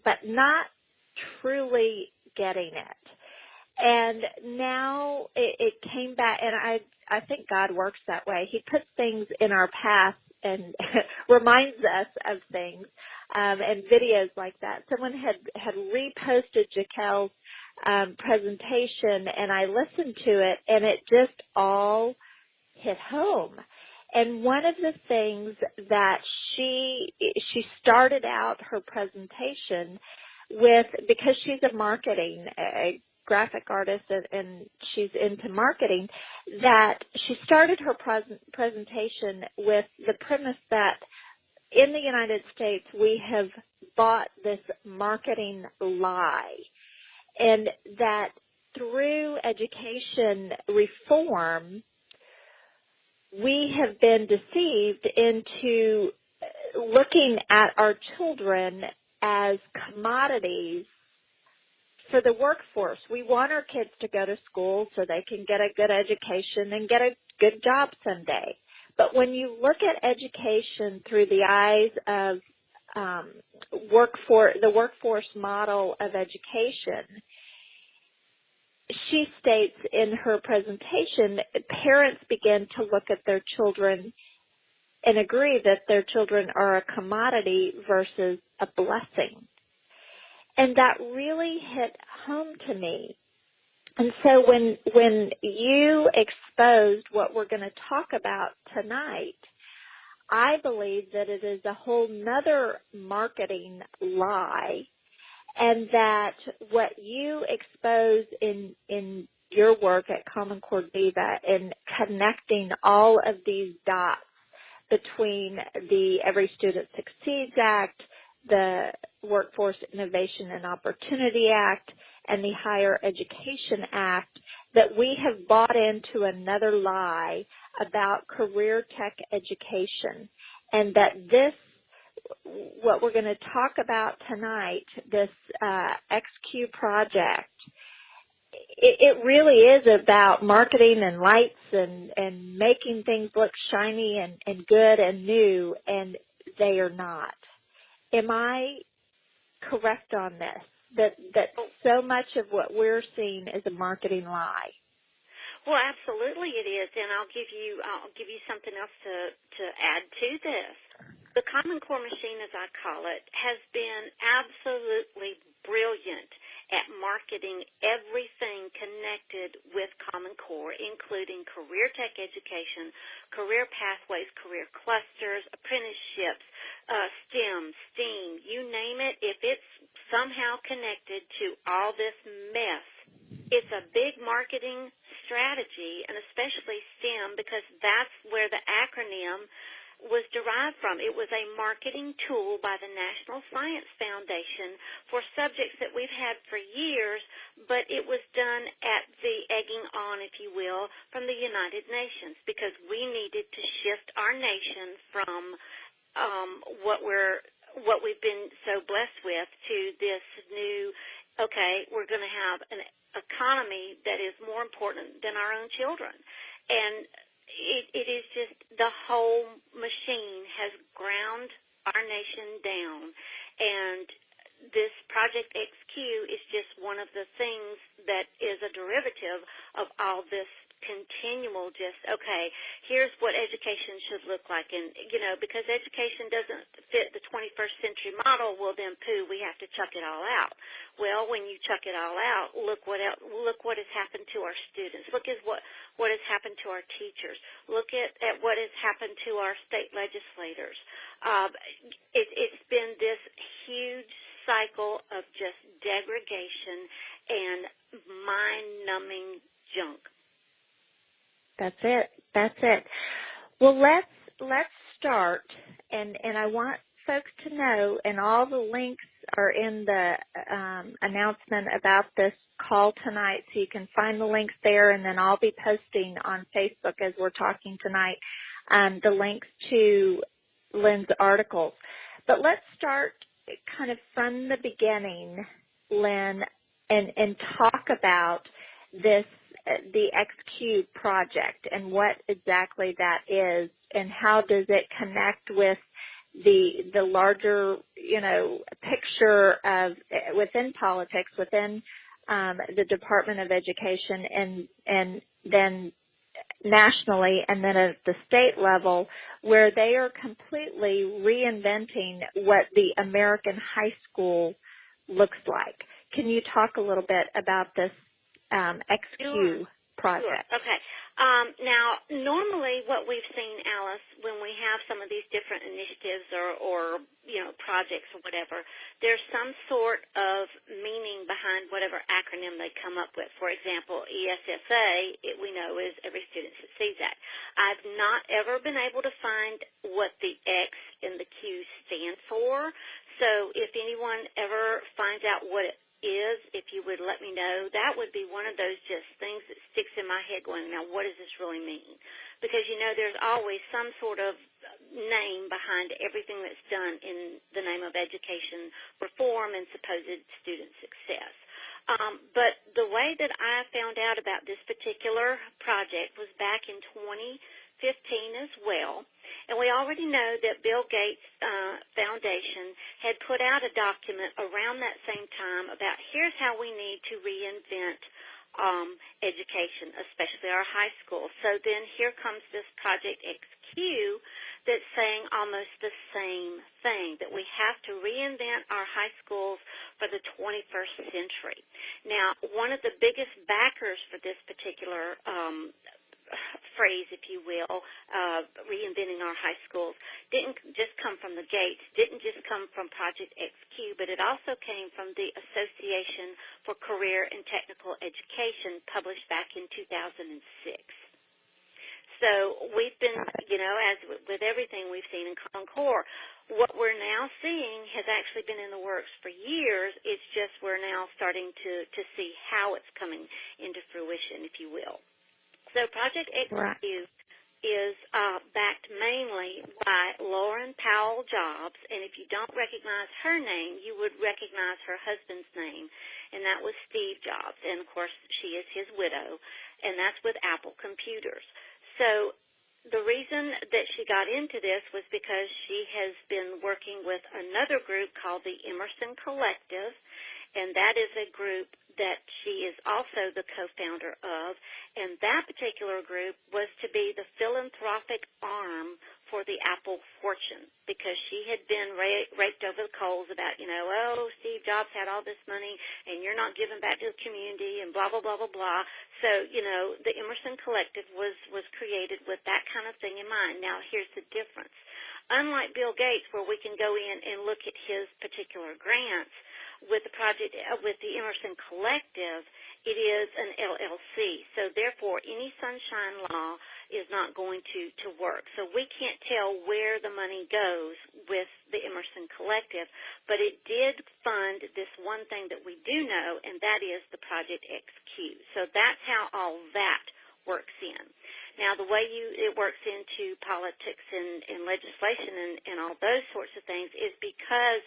but not truly getting it. And now it came back, and I think God works that way. He puts things in our path and reminds us of things, and videos like that. Someone had reposted Jaquel's presentation, and I listened to it, and it just all hit home. And one of the things that she started out her presentation with, because she's a graphic artist and she's into marketing, that she started her presentation with the premise that in the United States we have bought this marketing lie, and that through education reform we have been deceived into looking at our children as commodities for the workforce. We want our kids to go to school so they can get a good education and get a good job someday. But when you look at education through the eyes of the workforce model of education, she states in her presentation, parents begin to look at their children and agree that their children are a commodity versus a blessing. And that really hit home to me. And so when you exposed what we're going to talk about tonight, I believe that it is a whole nother marketing lie, and that what you expose in your work at Common Core Diva in connecting all of these dots between the Every Student Succeeds Act, the Workforce Innovation and Opportunity Act, and the Higher Education Act, that we have bought into another lie about career tech education, and that this, what we're going to talk about tonight, this XQ project, it really is about marketing and lights and making things look shiny and good and new, and they are not. Am I correct on this? That so much of what we're seeing is a marketing lie? Well, absolutely it is, and I'll give you something else to add to this. The Common Core machine, as I call it, has been absolutely brilliant at marketing everything connected with Common Core, including career tech education, career pathways, career clusters, apprenticeships, STEM, STEAM, you name it. If it's somehow connected to all this mess, it's a big marketing strategy, and especially STEM, because that's where the acronym was derived from. It was a marketing tool by the National Science Foundation for subjects that we've had for years, but it was done at the egging on, if you will, from the United Nations, because we needed to shift our nation from what we've been so blessed with to this new, okay, we're going to have an economy that is more important than our own children. And it is just the whole machine has ground our nation down, and this Project XQ is just one of the things that is a derivative of all this continual just, okay, here's what education should look like. And, because education doesn't fit the 21st century model, well, then, we have to chuck it all out. Well, when you chuck it all out, look what has happened to our students. Look at what has happened to our teachers. Look at what has happened to our state legislators. It's been this huge cycle of just degradation and mind-numbing junk. That's it. Well, let's start, and I want folks to know, and all the links are in the announcement about this call tonight, so you can find the links there, and then I'll be posting on Facebook as we're talking tonight the links to Lynn's articles. But let's start kind of from the beginning, Lynn, and talk about this, the XQ project, and what exactly that is, and how does it connect with the larger, picture of within politics, within the Department of Education, and then nationally, and then at the state level, where they are completely reinventing what the American high school looks like. Can you talk a little bit about this XQ project? Sure. Okay. Now, normally what we've seen, Alice, when we have some of these different initiatives or projects or whatever, there's some sort of meaning behind whatever acronym they come up with. For example, ESSA, we know is Every Student Succeeds Act. I've not ever been able to find what the X and the Q stand for, so if anyone ever finds out what it is, if you would let me know, that would be one of those just things that sticks in my head going, now what does this really mean? Because, there's always some sort of name behind everything that's done in the name of education reform and supposed student success. But the way that I found out about this particular project was back in 2015 as well. And we already know that Bill Gates Foundation had put out a document around that same time about here's how we need to reinvent education, especially our high school. So then here comes this Project XQ that's saying almost the same thing, that we have to reinvent our high schools for the 21st century. Now, one of the biggest backers for this particular phrase, if you will, reinventing our high schools, didn't just come from the Gates, didn't just come from Project XQ, but it also came from the Association for Career and Technical Education, published back in 2006. So we've been, as with everything we've seen in Common Core, what we're now seeing has actually been in the works for years. It's just we're now starting to see how it's coming into fruition, if you will. So Project XQ is backed mainly by Lauren Powell Jobs, and if you don't recognize her name, you would recognize her husband's name, and that was Steve Jobs, and of course she is his widow, and that's with Apple Computers. So the reason that she got into this was because she has been working with another group called the Emerson Collective, and that is a group that she is also the co-founder of, and that particular group was to be the philanthropic arm for the Apple fortune, because she had been raked over the coals about, Steve Jobs had all this money and you're not giving back to the community and blah, blah, blah, blah, blah. So, the Emerson Collective was created with that kind of thing in mind. Now, here's the difference. Unlike Bill Gates, where we can go in and look at his particular grants, with the project, with the Emerson Collective, it is an LLC. So therefore, any sunshine law is not going to work. So we can't tell where the money goes with the Emerson Collective, but it did fund this one thing that we do know, and that is the Project XQ. So that's how all that works in. Now, the way it works into politics and legislation and all those sorts of things is because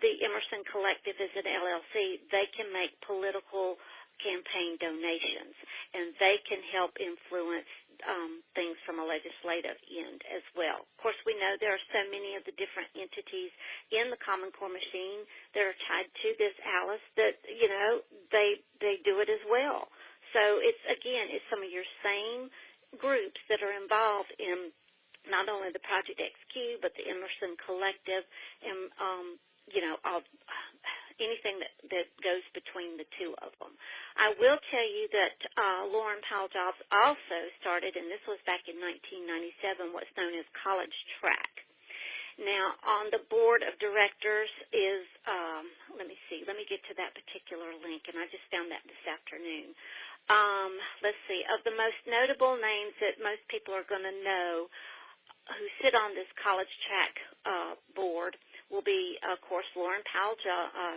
the Emerson Collective is an LLC, they can make political campaign donations, and they can help influence things from a legislative end as well. Of course, we know there are so many of the different entities in the Common Core machine that are tied to this, Alice, that, they do it as well. So it's some of your same groups that are involved in not only the Project XQ, but the Emerson Collective, and anything that goes between the two of them. I will tell you that Lauren Powell Jobs also started, and this was back in 1997, what's known as College Track. Now, on the board of directors is, let me get to that particular link, and I just found that this afternoon. Let's see, of the most notable names that most people are going to know who sit on this College Track board will be, of course, Lauren Powell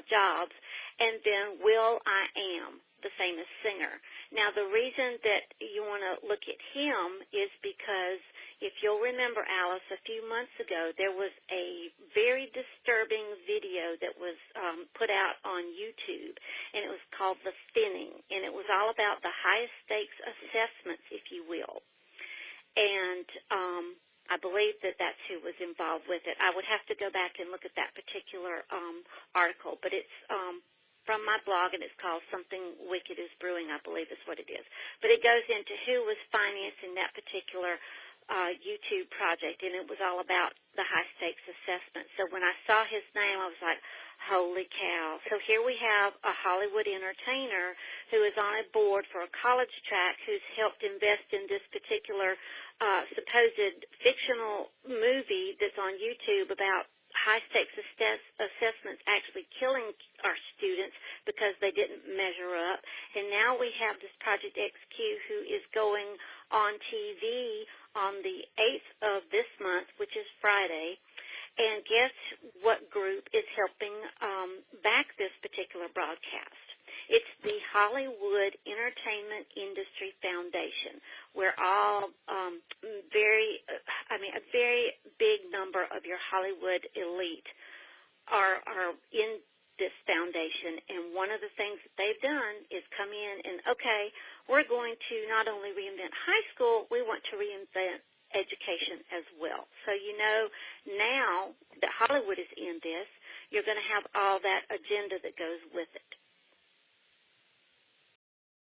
Jobs, and then Will I Am, the famous singer. Now, the reason that you want to look at him is because, if you'll remember, Alice, a few months ago, there was a very disturbing video that was put out on YouTube, and it was called The Thinning, and it was all about the highest stakes assessments, if you will. And I believe that that's who was involved with it. I would have to go back and look at that particular article, but it's from my blog, and it's called Something Wicked is Brewing, I believe is what it is. But it goes into who was financing that particular YouTube project, and it was all about the high-stakes assessment. So when I saw his name, I was like, holy cow. So here we have a Hollywood entertainer who is on a board for a college track who's helped invest in this particular supposed fictional movie that's on YouTube about high-stakes assessments actually killing our students because they didn't measure up. And now we have this Project XQ who is going on TV on the 8th of this month, which is Friday. And guess what group is helping back this particular broadcast? It's the Hollywood Entertainment Industry Foundation, where all a very big number of your Hollywood elite are in this foundation. And one of the things that they've done is come in and, okay, we're going to not only reinvent high school, we want to reinvent education as well. So you know now that Hollywood is in this, you're going to have all that agenda that goes with it.